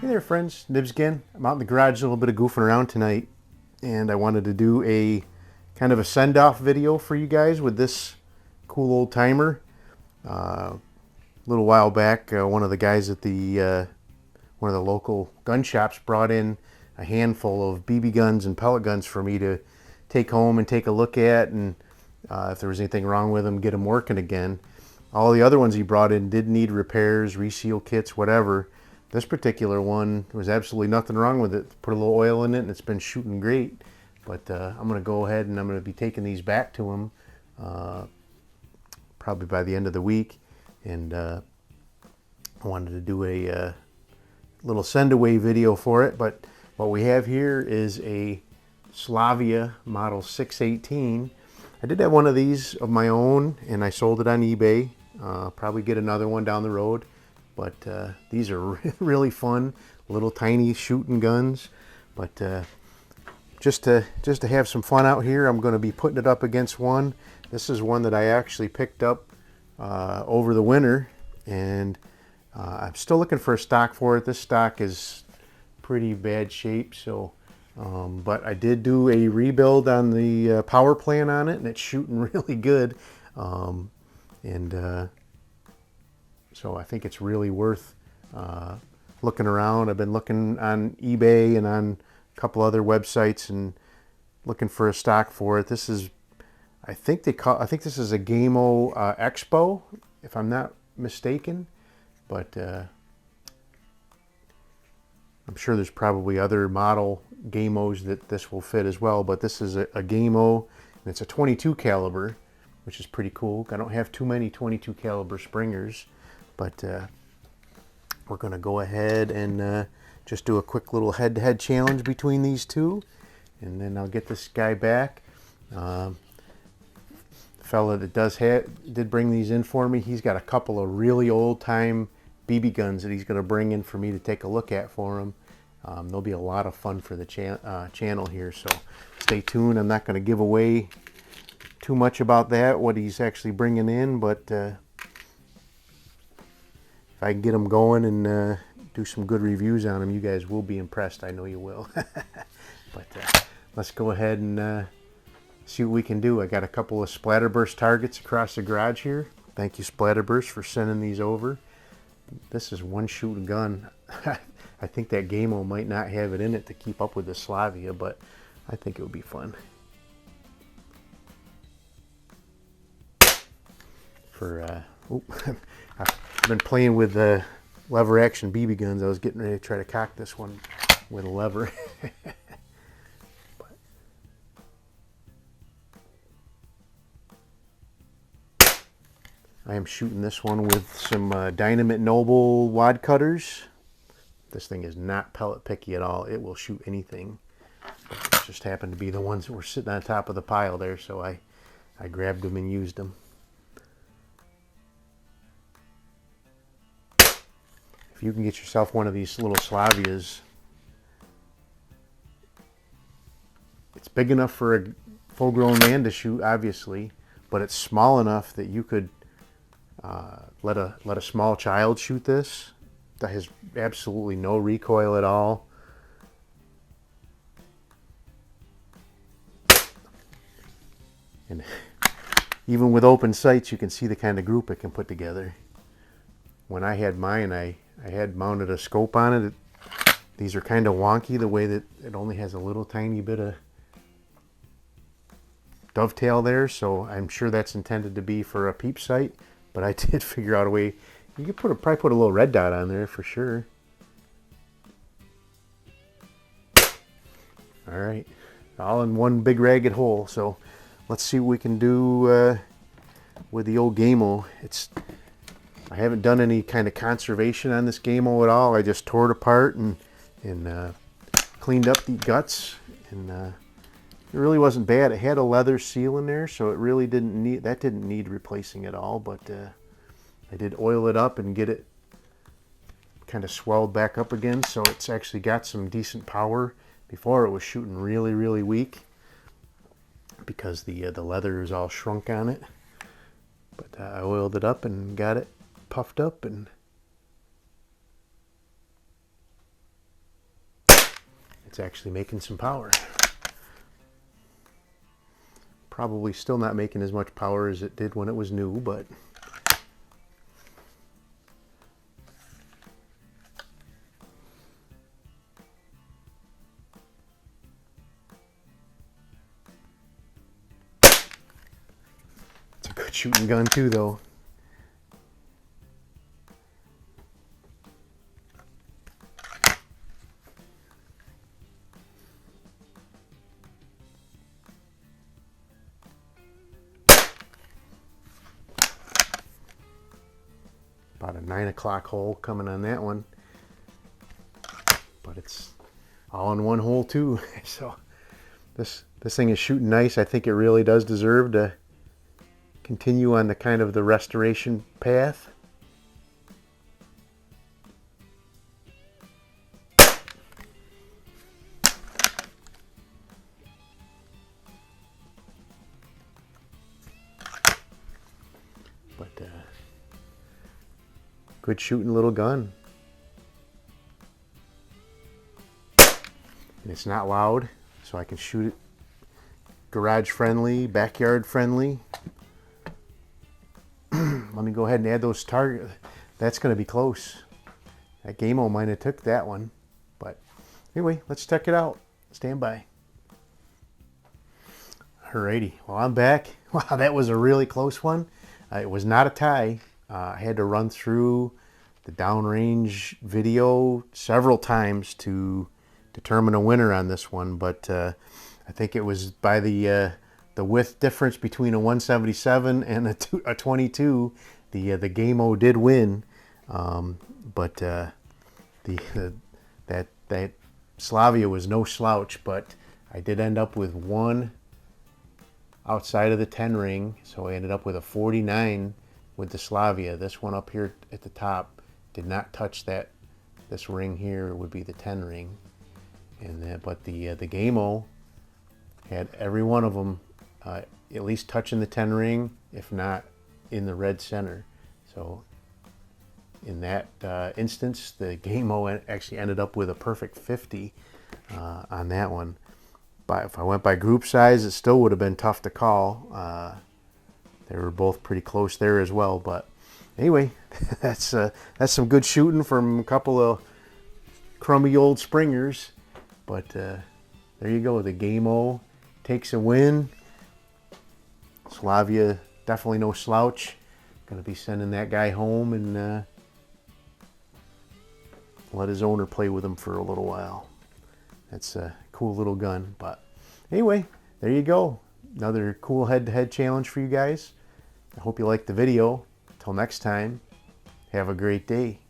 Hey there friends, Nibs again. I'm out in the garage a little bit of goofing around tonight, and I wanted to do a kind of a send-off video for you guys with this cool old timer. A little while back, one of the guys at the one of the local gun shops brought in a handful of BB guns and pellet guns for me to take home and take a look at, and if there was anything wrong with them, get them working again. All the other ones he brought in did need repairs, reseal kits, whatever. This particular one, there was absolutely nothing wrong with it. Put a little oil in it and it's been shooting great. But I'm going to go ahead and I'm going to be taking these back to him probably by the end of the week. And I wanted to do a little send-away video for it. But what we have here is a Slavia model 618. I did have one of these of my own and I sold it on eBay. Probably get another one down the road. But these are really fun, little tiny shooting guns. But just to have some fun out here, I'm going to be putting it up against one. This is one that I actually picked up over the winter, and I'm still looking for a stock for it. This stock is pretty bad shape, so but I did do a rebuild on the power plant on it, and it's shooting really good. So I think it's really worth looking around. I've been looking on eBay and on a couple other websites and looking for a stock for it. This is, I think this is a Gamo Expo, if I'm not mistaken. But I'm sure there's probably other model Gamos that this will fit as well. But this is a Gamo, and it's a 22 caliber, which is pretty cool. I don't have too many 22 caliber Springers. But we're going to go ahead and just do a quick little head-to-head challenge between these two. And then I'll get this guy back. The fella that did bring these in for me, he's got a couple of really old-time BB guns that he's going to bring in for me to take a look at for him. There'll be a lot of fun for the channel here, so stay tuned. I'm not going to give away too much about that, what he's actually bringing in, but if I can get them going and do some good reviews on them, you guys will be impressed. I know you will. But let's go ahead and see what we can do. I got a couple of Splatterburst targets across the garage here. Thank you, Splatterburst, for sending these over. This is one shooting gun. I think that Gamo might not have it in it to keep up with the Slavia, but I think it would be fun. I've been playing with the lever action BB guns. I was getting ready to try to cock this one with a lever. I am shooting this one with some Dynamit Noble wad cutters. This thing is not pellet picky at all. It will shoot anything. It just happened to be the ones that were sitting on top of the pile there, so I grabbed them and used them. If you can get yourself one of these little Slavias, it's big enough for a full-grown man to shoot, obviously, but it's small enough that you could let a small child shoot this. That has absolutely no recoil at all. And even with open sights, you can see the kind of group it can put together. When I had mine, I had mounted a scope on it. These are kind of wonky the way that it only has a little tiny bit of dovetail there, so I'm sure that's intended to be for a peep sight, but I did figure out a way. You could probably put a little red dot on there for sure. All right, all in one big ragged hole. So let's see what we can do with the old Gamo. I haven't done any kind of conservation on this Gamo at all. I just tore it apart and cleaned up the guts, and it really wasn't bad. It had a leather seal in there, so it really didn't need replacing at all. But I did oil it up and get it kind of swelled back up again, so it's actually got some decent power. Before it was shooting really, really weak because the leather is all shrunk on it. But I oiled it up and got it puffed up, and it's actually making some power. Probably still not making as much power as it did when it was new, but it's a good shooting gun too, though. About a 9 o'clock hole coming on that one, but it's all in one hole too. So this thing is shooting nice. I think it really does deserve to continue on the kind of the restoration path. But good shooting little gun. And it's not loud, so I can shoot it garage friendly, backyard friendly. Let me go ahead and add those targets. That's going to be close. That Gamo might have took that one. But anyway, let's check it out. Stand by. Alrighty, well, I'm back. Wow, that was a really close one. It was not a tie. I had to run through the downrange video several times to determine a winner on this one, but I think it was by the width difference between a 177 and a 22. The Gamo did win, but that Slavia was no slouch. But I did end up with one outside of the 10 ring, so I ended up with a 49 with the Slavia. This one up here at the top did not touch that. This ring here would be the 10 ring, and then, but the Gamo had every one of them at least touching the 10 ring, if not in the red center. So in that instance, the Gamo actually ended up with a perfect 50 on that one. But if I went by group size, it still would have been tough to call. They were both pretty close there as well. But anyway, that's some good shooting from a couple of crummy old springers. But there you go. The Gamo takes a win. Slavia, definitely no slouch. Going to be sending that guy home and let his owner play with him for a little while. That's a cool little gun. But anyway, there you go. Another cool head-to-head challenge for you guys. I hope you liked the video. Until next time, have a great day.